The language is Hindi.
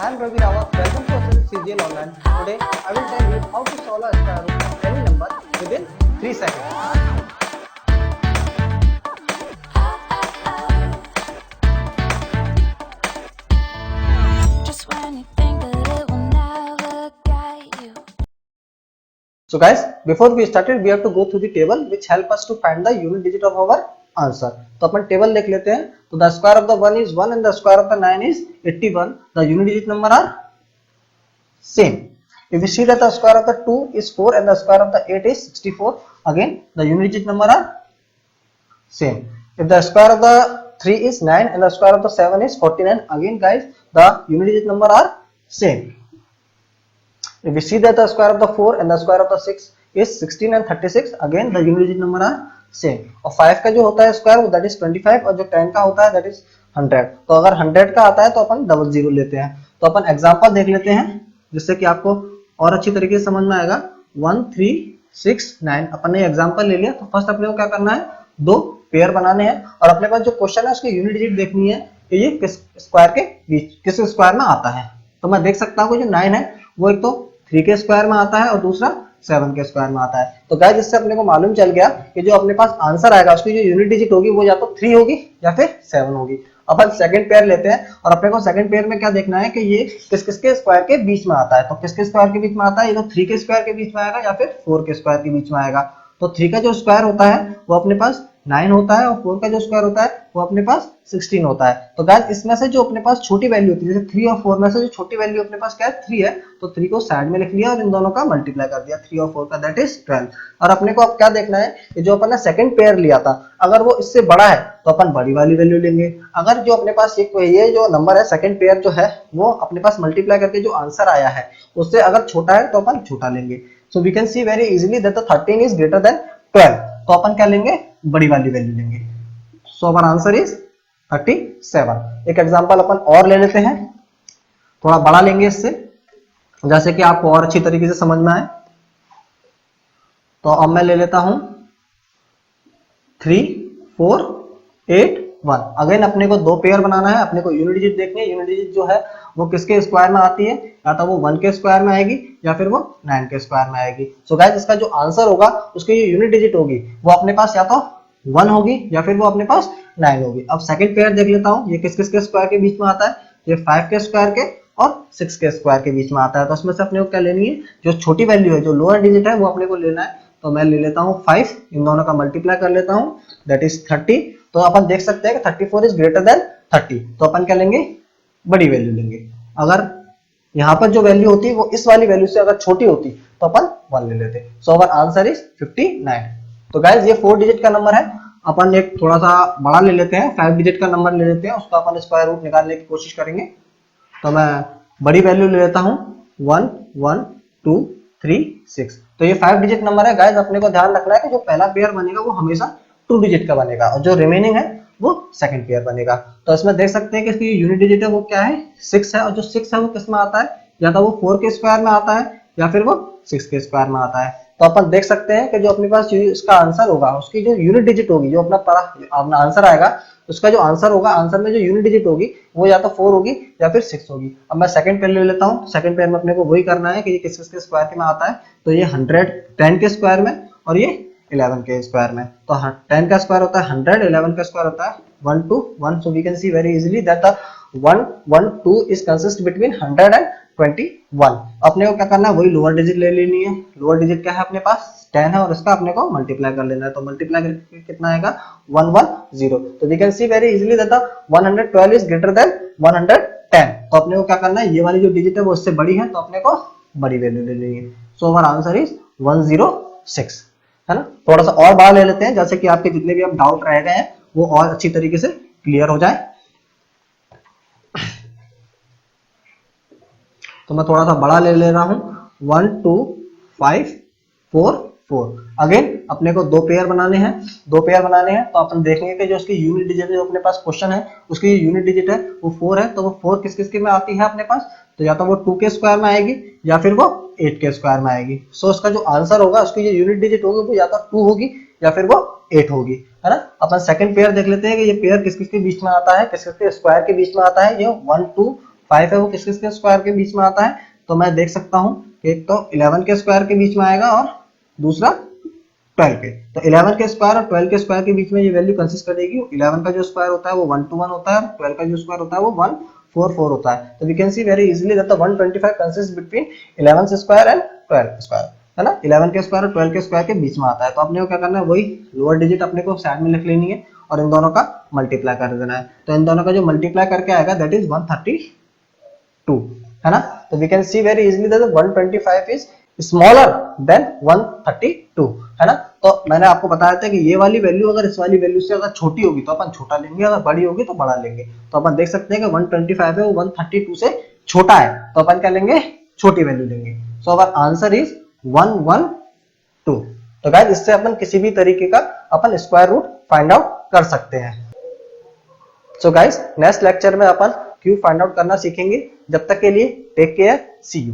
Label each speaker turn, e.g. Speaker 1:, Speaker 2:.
Speaker 1: I am Ravi Rawat. Welcome to SSC CGL Online. Today, I will tell you how to solve a square root of any number within 3 seconds.
Speaker 2: Just when you think that it will never get you.
Speaker 1: So guys, before we started, we have to go through the table which help us to find the unit digit of our answer. तो अपन टेबल देख लेते हैं. तो the square of the 1 is 1 and the square of the 9 is 81. The unit digit number are same. If we see that the square of the 2 is 4 and the square of the 8 is 64, again the unit digit number are same. If the square of the 3 is 9 and the square of the 7 is 49, again guys the unit digit number are same. If we see that the square of the 4 and the square of the 6 is 16 and 36, again the unit digit number are same. और 5 का जो होता है स्क्वायर वो दैट इज 25 और जो 10 का होता है दैट इज 100. तो अगर 100 का आता है तो अपन 00 लेते हैं. तो अपन एग्जांपल देख लेते हैं जिससे कि आपको और अच्छी तरीके से समझ में आएगा. 1 3 6 9 अपन ने एग्जांपल ले लिया. तो फर्स्ट अपने को क्या करना है, दो पेयर बनाने हैं और अपने पास जो क्वेश्चन है उसकी यूनिट डिजिट देखनी है कि ये किस स्क्वायर के बीच किस स्क्वायर में आता है. तो मैं देख सकता हूँ कि जो 9 है वो एक तो 3 के स्क्वायर में आता है और दूसरा 7 के स्क्वायर में आता है. तो गाइस इससे अपने को मालूम चल गया कि जो अपने पास आंसर आएगा उसकी जो यूनिट डिजिट होगी वो या तो 3 होगी या फिर 7 होगी. अपन सेकंड पेयर लेते हैं और अपने को सेकंड पेयर में क्या देखना है कि ये किस किस के स्क्वायर के बीच में आता है. तो किस के स्क्वायर के बीच में आता है, ये तो 3 के स्क्वायर के बीच में आएगा या फिर 4 के स्क्वायर के बीच में आएगा. तो 3 का जो स्क्वायर होता है वो अपने पास 9 होता है और 4 का जो स्क्वायर होता है वो अपने पास 16 होता है. तो गाइस इसमें से जो अपने पास छोटी वैल्यू होती है, जैसे 3 और 4 में से जो छोटी वैल्यू अपने पास क्या है 3 है, तो 3 को साइड में लिख लिया और इन दोनों का मल्टीप्लाई कर दिया 3 और 4 का, दैट इज 12. और अपने को अब क्या देखना है कि जो अपन ने सेकंड पेयर लिया था अगर वो इससे बड़ा है तो अपन बड़ी वाली वैल्यू लेंगे. अगर जो अपने पास ये जो नंबर है सेकंड पेयर जो है वो अपने पास मल्टीप्लाई करके जो आंसर आया है उससे अगर छोटा है तो अपन छोटा लेंगे. So we can see very easily that the 13 is greater than 12. तो अपन क्या लेंगे, बड़ी वाली वैल्यू लेंगे. So our answer is 37. एक एग्जांपल अपन और ले लेते हैं, थोड़ा बड़ा लेंगे इससे जैसे कि आपको और अच्छी तरीके से समझ में आए. तो अब मैं ले लेता हूं 3 4 8 1. अगेन अपने को दो पेयर बनाना है, अपने को यूनिट डिजिट देखनी है. यूनिट डिजिट जो है वो किसके स्क्वायर में आती है, या तो वो 1 के स्क्वायर में आएगी या फिर वो 9 के स्क्वायर में आएगी. सो गाइस इसका जो आंसर होगा उसकी जो यूनिट डिजिट होगी वो अपने पास या तो 1 होगी या फिर वो अपने पास 9 होगी. अब सेकंड पेयर देख लेता हूं, ये किस किस के स्क्वायर के बीच में आता है, ये 5 के स्क्वायर के और 6 के स्क्वायर के बीच में आता है. तो उसमें से अपने को क्या लेनी है, जो छोटी वैल्यू है जो लोअर डिजिट है वो अपने को लेना है. तो मैं ले लेता हूं 5, इन दोनों का मल्टीप्लाई कर लेता हूं दैट इज 30. तो अपन देख सकते हैं कि 34 इज ग्रेटर देन 30. तो अपन क्या लेंगे, बड़ी वैल्यू लेंगे. अगर यहाँ पर जो वैल्यू होती वो इस वाली वैल्यू से अगर छोटी होती तो अपन 1 ले लेते. सो अवर आंसर इज 59. तो गाइस ये 4 डिजिट का नंबर है. अपन एक थोड़ा सा बड़ा ले लेते हैं, 5 डिजिट का नंबर ले लेते हैं, उसका अपन स्क्वायर रूट निकालने की कोशिश करेंगे. तो मैं बड़ी वैल्यू ले लेता हूं 1 1 2 3 6. तो ये 5 डिजिट नंबर है. गाइस अपने को ध्यान रखना है कि जो पहला पेयर बनेगा वो हमेशा 2 डिजिट का बनेगा और जो रिमेनिंग है वो सेकंड पेयर बनेगा. तो इसमें देख सकते हैं कि इसकी यूनिट डिजिट है वो क्या है, 6 है. और जो 6 है वो किस में आता है, या तो वो 4 के स्क्वायर में आता है या फिर वो 6 के स्क्वायर में आता है. तो अपन देख सकते हैं कि जो अपने पास इसका आंसर होगा उसकी जो यूनिट डिजिट होगी, जो अपना आंसर आएगा उसका जो आंसर होगा, आंसर में जो यूनिट डिजिट होगी वो या तो 4 होगी या फिर 6 होगी. अब मैं सेकंड पेयर ले लेता हूं. सेकंड पेयर में अपने को वही करना है कि ये किस के स्क्वायर में आता है. तो ये 110 के स्क्वायर में और ये 11 के स्क्वायर में. तो 10 का स्क्वायर होता है 100, 11 का स्क्वायर होता है 1 2 1. So we can see very easily that the 1 1 2 is consist between 100 and 21. अपने को क्या करना है, वही लोअर डिजिट ले लेनी है. लोअर डिजिट क्या है अपने पास 10 है और इसका अपने को मल्टीप्लाई कर लेना है. तो मल्टीप्लाई करके कितना आएगा 110. तो we can see very easily that 112 is greater than 110. तो अपने को क्या करना है, ये वाली जो डिजिट है वो इससे बड़ी है तो अपने को बड़ी वैल्यू ले लेनी है. सो आवर आंसर इज 106, है ना. थोड़ा सा और बड़ा ले लेते हैं जैसे कि आपके जितने भी अब डाउट रह गए हैं वो और अच्छी तरीके से क्लियर हो जाए. तो मैं थोड़ा सा बड़ा ले रहा हूं 1 2 5 4 4. अगेन अपने को दो पेयर बनाने हैं. तो अपन देखेंगे कि जो उसकी यूनिट डिजिट जो अपने पास क्वेश्चन है उसकी यूनिट डिजिट है वो 4 है. तो वो 4 किस किस के में आती है अपने पास, तो या तो वो 2 के स्क्वायर में आएगी या फिर वो 8 के स्क्वायर में आएगी. सो उसका जो आंसर होगा उसकी जो यूनिट डिजिट होगी वो या तो 2 होगी या फिर वो 8 होगी, है ना. अपन सेकंड पेयर देख लेते हैं कि ये पेयर किस किस के बीच में आता है, किस किस के स्क्वायर के बीच में आता है. ये 1 2 5 है वो किस किस के स्क्वायर के बीच में आता है, तो मैं देख सकता हूँ कि एक तो 11 के स्क्वायर के बीच में आएगा और दूसरा 12 के। तो 11 के स्क्वायर और 12 के स्क्वायर के बीच में ये वैल्यू कंसिस्ट करेगी। 11 का जो स्क्वायर होता है वो 1 to 1 होता है और 12 का जो स्क्वायर होता है वो 144 होता है। तो we can see very easily that the 125 consist between 11 square and 12 square, है ना। 11 के स्क्वायर और 12 के स्क्वायर के बीच में आता है। तो अपने को क्या करना है, वही लोअर डिजिट अपने को साइड में लिख लेनी है और इन दोनों का मल्टीप्लाई कर देना है। तो इन दोनों का जो मल्टीप्लाई करके आएगा दैट इज 132, है ना। तो we can see very easily that 125 is smaller than 132, है ना। तो मैंने आपको बताया था कि ये वाली वैल्यू अगर इस वाली वैल्यू से अगर छोटी होगी तो अपन छोटा लेंगे, अगर बड़ी होगी तो बड़ा लेंगे। तो अपन देख सकते हैं कि 125 है वो 132 से छोटा है, तो अपन क्या लेंगे, छोटी वैल्यू लेंगे। सो अवर आंसर इज 112। तो गाइस इससे अपन किसी भी तरीके का अपन स्क्वायर रूट फाइंड आउट कर सकते हैं। सो गाइस नेक्स्ट लेक्चर में अपन क्यूब फाइंड आउट करना सीखेंगे। जब तक के लिए टेक केयर, सी यू।